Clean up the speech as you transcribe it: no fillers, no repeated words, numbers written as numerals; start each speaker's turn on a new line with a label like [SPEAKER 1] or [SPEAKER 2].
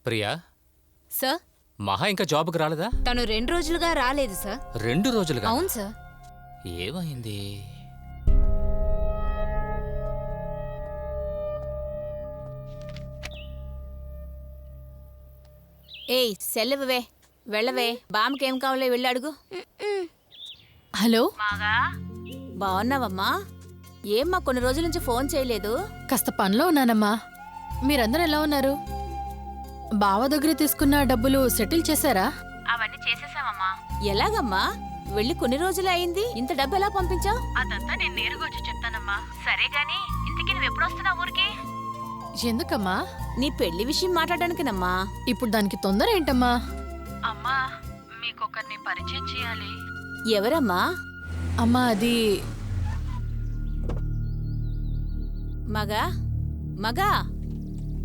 [SPEAKER 1] Priya,
[SPEAKER 2] sir
[SPEAKER 1] మహా ఇంకా జాబ్కి రాలేదా?
[SPEAKER 2] తను 2 రోజులుగా రాలేదు సార్.
[SPEAKER 1] 2 రోజులుగా?
[SPEAKER 2] అవును సార్.
[SPEAKER 1] ఏమైంది?
[SPEAKER 2] ఏయ్ సెలవువే, వెళ్ళవే. బామ్మకేం కావాలో వెళ్ళి అడుగు.
[SPEAKER 3] హలో,
[SPEAKER 2] బాగున్నావమ్మా? ఏమ్మా కొన్ని రోజుల నుంచి ఫోన్ చేయలేదు?
[SPEAKER 3] కాస్త పనిలో ఉన్నానమ్మా. మీరందరూ ఎలా ఉన్నారు? బావ దగ్గర తీసుకున్న డబ్బులు సెటిల్ చేశారా?
[SPEAKER 4] అవన్నీ చేసేసామమ్మా.
[SPEAKER 2] ఎలాగమ్మా? వెళ్ళి కొన్ని రోజులు అయింది, ఇంత డబ్బు ఎలా పంపించావు?
[SPEAKER 4] అదంతా నేను నేరుగా వచ్చి చెప్తానమ్మా. సరే గాని ఇంతకీ నువ్వు ఎప్పుడు వస్తున్నావు ఊరికి?
[SPEAKER 3] ఎందుకమ్మా?
[SPEAKER 2] నీ పెళ్లి విషయం మాట్లాడడానికినమ్మా.
[SPEAKER 3] ఇప్పుడు దానికి తొందర ఏంటమ్మా?
[SPEAKER 4] అమ్మా, మీకొకరిని పరిచయం చేయాలి.
[SPEAKER 2] ఎవరమ్మా?
[SPEAKER 3] అమ్మా అది
[SPEAKER 2] మగా మగా